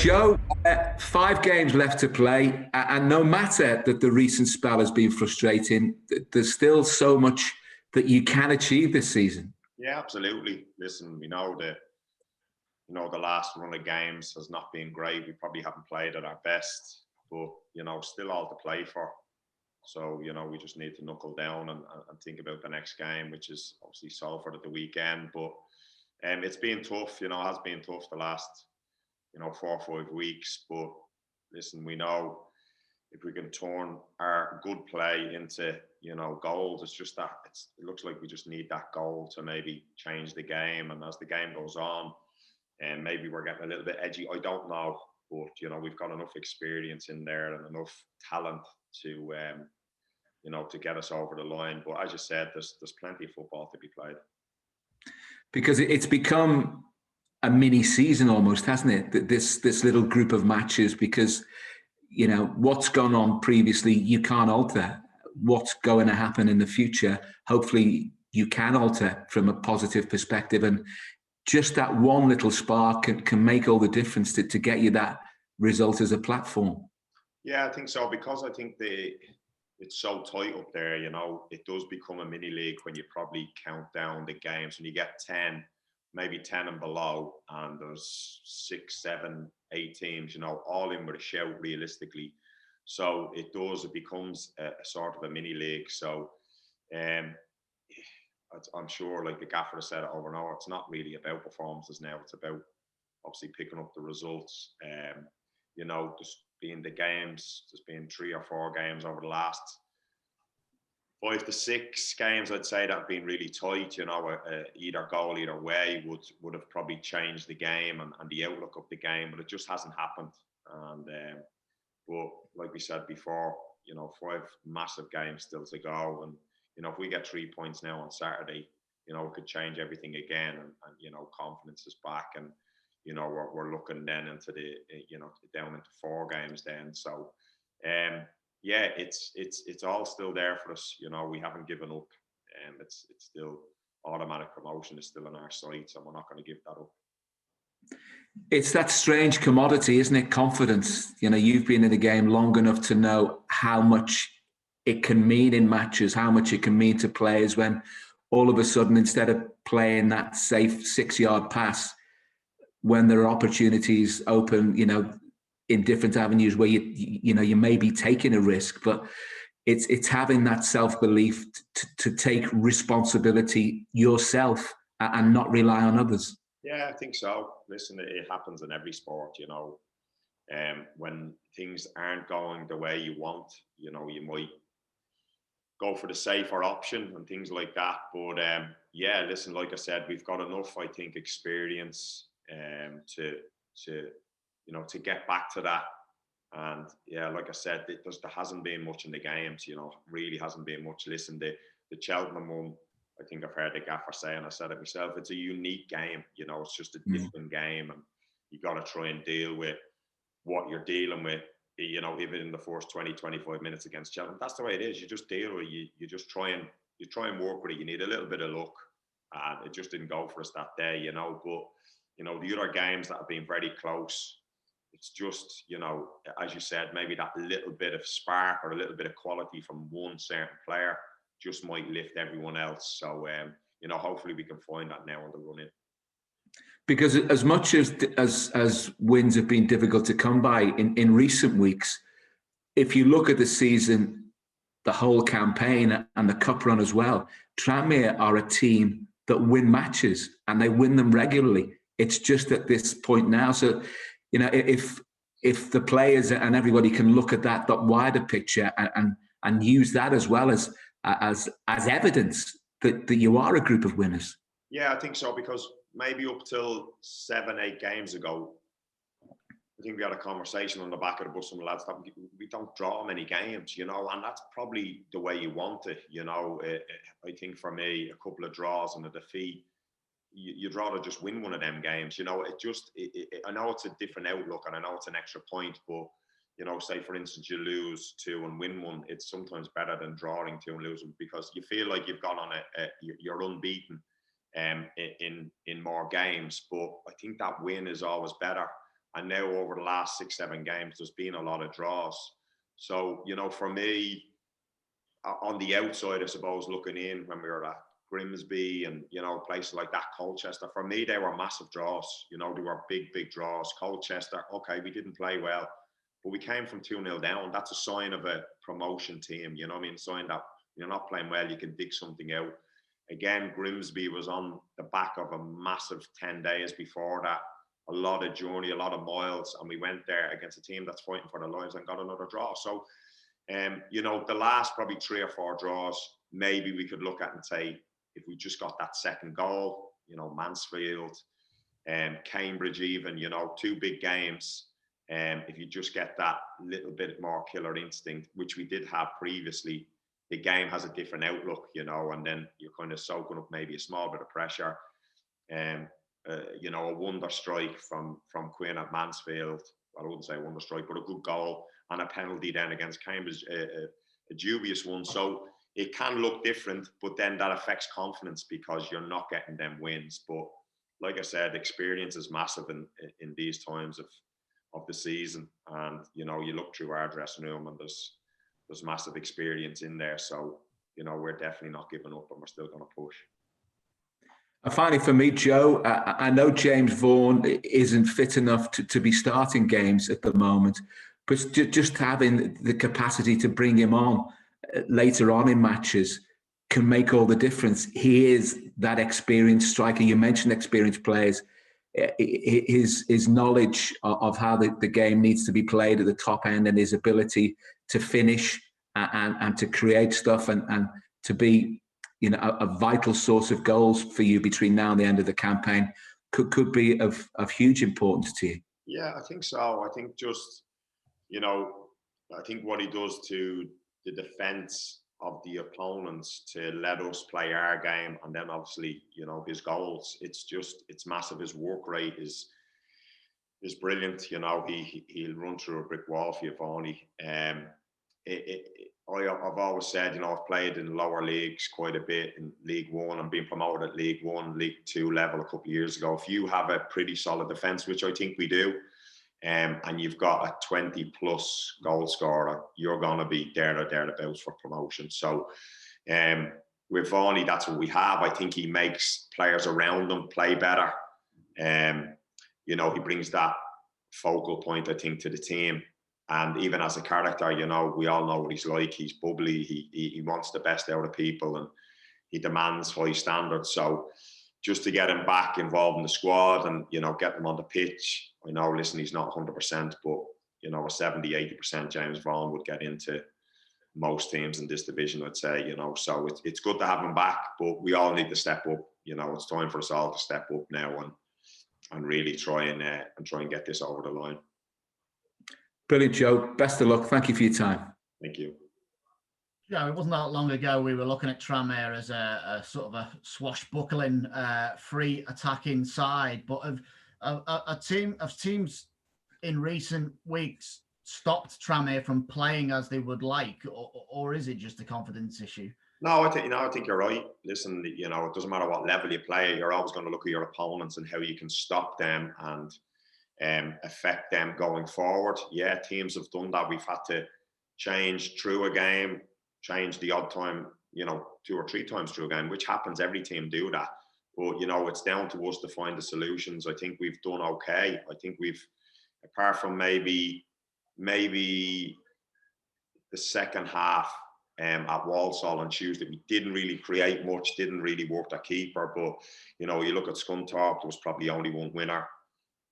Joe, 5 games left to play, and no matter that the recent spell has been frustrating, there's still so much that you can achieve this season. Yeah, absolutely. Listen, we know that the last run of games has not been great. We probably haven't played at our best, but still all to play for. So we just need to knuckle down and think about the next game, which is obviously Salford at the weekend. But it's been tough. It has been tough the last 4 or 5 weeks. But listen, we know if we can turn our good play into goals, it's just that it looks like we just need that goal to maybe change the game. And as the game goes on, and maybe we're getting a little bit edgy, I don't know. But we've got enough experience in there and enough talent to to get us over the line. But as you said, there's plenty of football to be played. Because it's become a mini season almost, hasn't it? This little group of matches, because what's gone on previously you can't alter. What's going to happen in the future, hopefully you can alter from a positive perspective, and just that one little spark can make all the difference to get you that result as a platform. Yeah, I think so, because I think it's so tight up there. It does become a mini league when you probably count down the games. When you get 10, maybe 10 and below, and there's 6, 7, 8 teams, all in with a shout realistically. So it becomes a sort of a mini league. So I'm sure, like the gaffer has said it over and over, it's not really about performances now. It's about obviously picking up the results. Just being the games, just being 3 or 4 games over the last 5 to 6 games, I'd say, that have been really tight. Either goal, either way would have probably changed the game and the outlook of the game, but it just hasn't happened. And but like we said before, 5 massive games still to go, and if we get 3 points now on Saturday, it could change everything again, and confidence is back, and we're looking then into the down into 4 games then. So yeah, it's all still there for us. We haven't given up. It's still automatic promotion is still in our sights, and we're not going to give that up. It's that strange commodity, isn't it? Confidence. You've been in the game long enough to know how much it can mean in matches, how much it can mean to players when all of a sudden, instead of playing that safe 6-yard pass, when there are opportunities open, in different avenues where you may be taking a risk, but it's having that self-belief to take responsibility yourself and not rely on others. Yeah, I think so. Listen, it happens in every sport, when things aren't going the way you want, you might go for the safer option and things like that. But yeah, listen, like I said, we've got enough, I think, experience to get back to that. And yeah, like I said, there hasn't been much in the games, really hasn't been much. Listen, the Cheltenham one, I think I've heard the gaffer say, and I said it myself, it's a unique game. It's just a different game, and you got to try and deal with what you're dealing with, even in the first 20, 25 minutes against Cheltenham. That's the way it is. You just deal with it. You just try and work with it. You need a little bit of luck, and it just didn't go for us that day, but the other games that have been very close, it's just, as you said, maybe that little bit of spark or a little bit of quality from one certain player just might lift everyone else. So, hopefully we can find that now on the run in. Because as much as wins have been difficult to come by in recent weeks, if you look at the season, the whole campaign and the cup run as well, Tranmere are a team that win matches, and they win them regularly. It's just at this point now. So, if the players and everybody can look at that wider picture and use that as well as evidence that you are a group of winners. Yeah, I think so, because maybe up till 7, 8 games ago, I think we had a conversation on the back of the bus from the lads that we don't draw many games, and that's probably the way you want it. I think for me, a couple of draws and a defeat, you'd rather just win one of them games. I know it's a different outlook, and I know it's an extra point, but say for instance you lose 2 and win 1, it's sometimes better than drawing 2 and losing, because you feel like you've gone on you're unbeaten in more games. But I think that win is always better. And now over the last 6-7 games, there's been a lot of draws. So, you know, for me, on the outside, I suppose, looking in when we were at Grimsby and, you know, places like that, Colchester, for me, they were massive draws. You know, they were big, big draws. Colchester, okay, we didn't play well, but we came from 2-0 down. That's a sign of a promotion team, you know what I mean? A sign that you're not playing well, you can dig something out. Again, Grimsby was on the back of a massive 10 days before that. A lot of journey, a lot of miles, and we went there against a team that's fighting for their lives and got another draw. So, you know, the last probably 3 or 4 draws, maybe we could look at and say, if we just got that second goal, you know, Mansfield, Cambridge even, you know, 2 big games. If you just get that little bit more killer instinct, which we did have previously, the game has a different outlook, you know, and then you're kind of soaking up maybe a small bit of pressure. You know, a wonder strike from Quinn at Mansfield. I wouldn't say a wonder strike, but a good goal and a penalty then against Cambridge, a dubious one. So it can look different, but then that affects confidence because you're not getting them wins. But like I said, experience is massive in these times of the season. And, you know, you look through our dressing room and there's massive experience in there. So, you know, we're definitely not giving up and we're still going to push. And finally, for me, Joe, I know James Vaughan isn't fit enough to be starting games at the moment, but just having the capacity to bring him on later on in matches can make all the difference. He is that experienced striker. You mentioned experienced players. His knowledge of how the game needs to be played at the top end and his ability to finish and to create stuff and to be, you know, a vital source of goals for you between now and the end of the campaign could be of huge importance to you. Yeah, I think so. I think just, you know, I think what he does to the defence of the opponents to let us play our game, and then obviously, you know, his goals, it's massive. His work rate is brilliant. You know, he'll run through a brick wall for you, Vaughan. I've always said, you know, I've played in lower leagues quite a bit in League One and been promoted at League One, League Two level a couple of years ago. If you have a pretty solid defence, which I think we do, and you've got a 20-plus goal scorer, you're going to be there or thereabouts for promotion. So with Vaughan, that's what we have. I think he makes players around him play better. You know, he brings that focal point, I think, to the team. And even as a character, you know, we all know what he's like. He's bubbly. He wants the best out of people and he demands high standards. So just to get him back involved in the squad and, you know, get him on the pitch. I know, listen, he's not 100%, but, you know, a 70, 80% James Vaughan would get into most teams in this division, I'd say, you know. So it's good to have him back, but we all need to step up. You know, it's time for us all to step up now and really try and get this over the line. Brilliant, Joe. Best of luck. Thank you for your time. Thank you. Yeah, it wasn't that long ago we were looking at Tranmere as a sort of a swashbuckling, free attacking side, but teams in recent weeks stopped Tranmere from playing as they would like, or is it just a confidence issue? No, I think you're right. Listen, you know, it doesn't matter what level you play. You're always going to look at your opponents and how you can stop them and affect them going forward. Yeah, teams have done that. We've had to change through a game, change the odd time, you know, 2 or 3 times through a game, which happens. Every team do that. But, you know, it's down to us to find the solutions. I think we've done okay. I think we've, apart from maybe the second half at Walsall on Tuesday, we didn't really create much, didn't really work the keeper. But, you know, you look at Scunthorpe, there was probably only one winner.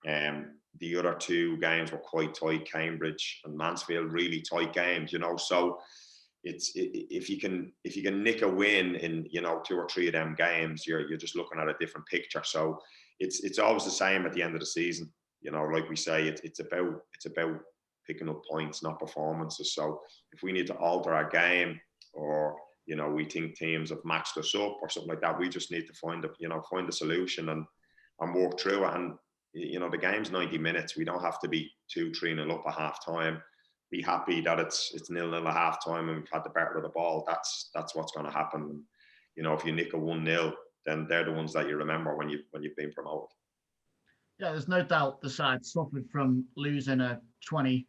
The other 2 games were quite tight. Cambridge and Mansfield, really tight games, you know. So if you can nick a win in, you know, 2 or 3 of them games, you're just looking at a different picture. So it's always the same at the end of the season, you know. Like we say, it's about picking up points, not performances. So if we need to alter our game, or, you know, we think teams have matched us up or something like that, we just need to find the solution and work through it. And, you know, the game's 90 minutes. We don't have to be 2-3-0 up at half time. Be happy that it's 0-0 at half time and we've had the better of the ball. That's what's going to happen. You know, if you nick a 1-0, then they're the ones that you remember when you've been promoted. Yeah, there's no doubt the side suffered from losing a 20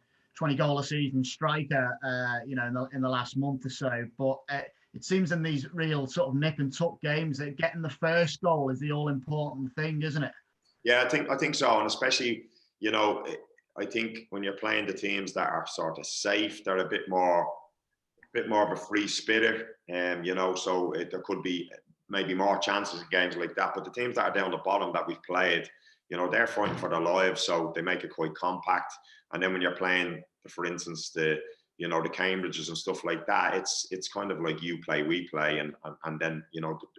goal a season striker, in the last month or so. But it seems in these real sort of nip and tuck games that getting the first goal is the all important thing, isn't it? Yeah, I think so, and especially, I think when you're playing the teams that are sort of safe, they're a bit more of a free spirit, so there could be maybe more chances in games like that. But the teams that are down the bottom that we've played, they're fighting for their lives, so they make it quite compact. And then when you're playing, for instance, the Cambridges and stuff like that, it's kind of like you play, we play, and then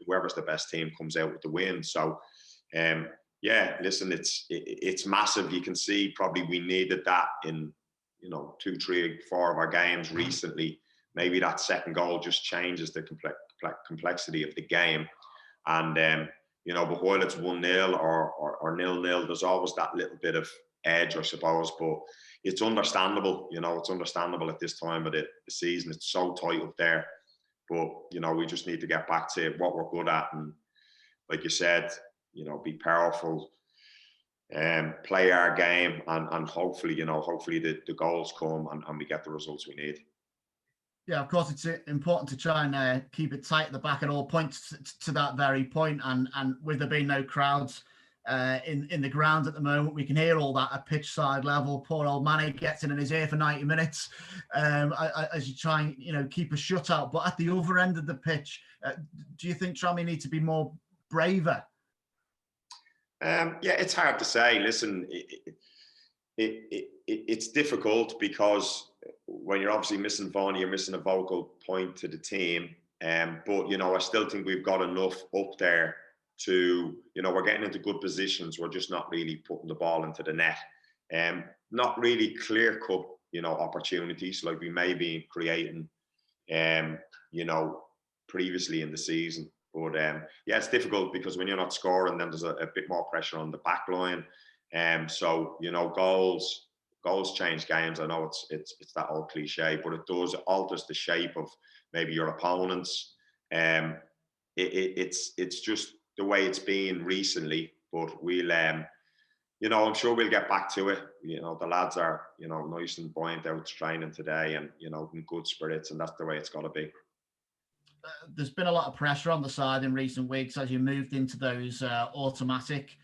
whoever's the best team comes out with the win. So, yeah, listen, it's massive. You can see probably we needed that in 2, 3, 4 of our games recently. Maybe that second goal just changes the complexity of the game. And, but while it's 1-0 or 0-0, there's always that little bit of edge, I suppose. But it's understandable, it's understandable at this time of the season. It's so tight up there. But, we just need to get back to what we're good at. And like you said, be powerful, play our game, and hopefully, the goals come and we get the results we need. Yeah, of course, it's important to try and keep it tight at the back at all points to that very point. And with there being no crowds in the ground at the moment, we can hear all that at pitch side level. Poor old Manny gets in his ear for 90 minutes as you try and keep a shutout. But at the other end of the pitch, do you think Tranmere need to be more braver? Yeah, it's hard to say. Listen, it's difficult because when you're obviously missing Vaughan, you're missing a vocal point to the team. But I still think we've got enough up there to, we're getting into good positions. We're just not really putting the ball into the net. Not really clear cut, opportunities like we may be creating, previously in the season. But yeah, it's difficult because when you're not scoring, then there's a bit more pressure on the back line. So goals change games. I know it's that old cliche, but it does. It alters the shape of maybe your opponents. It's just the way it's been recently. But we'll, I'm sure we'll get back to it. The lads are, nice and buoyant out training today, and in good spirits, and that's the way it's got to be. There's been a lot of pressure on the side in recent weeks as you moved into those automatic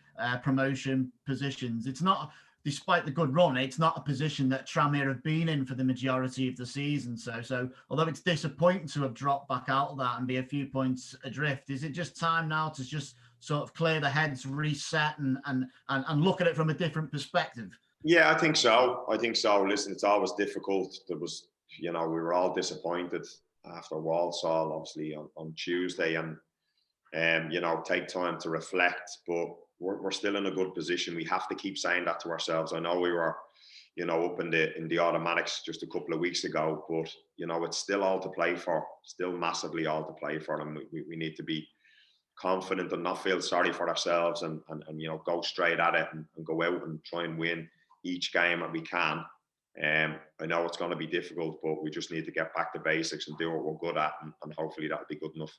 promotion positions. It's not, despite the good run, it's not a position that Tranmere have been in for the majority of the season. So although it's disappointing to have dropped back out of that and be a few points adrift, is it just time now to just sort of clear the heads, reset, and look at it from a different perspective? Yeah, I think so. Listen, it's always difficult. There was, we were all disappointed after Walsall, obviously, on Tuesday, and take time to reflect. But we're still in a good position. We have to keep saying that to ourselves. I know we were, up in the automatics just a couple of weeks ago, but it's still all to play for. Still massively all to play for, and we need to be confident and not feel sorry for ourselves, and go straight at it and go out and try and win each game that we can. I know it's going to be difficult, but we just need to get back to basics and do what we're good at, and hopefully that'll be good enough.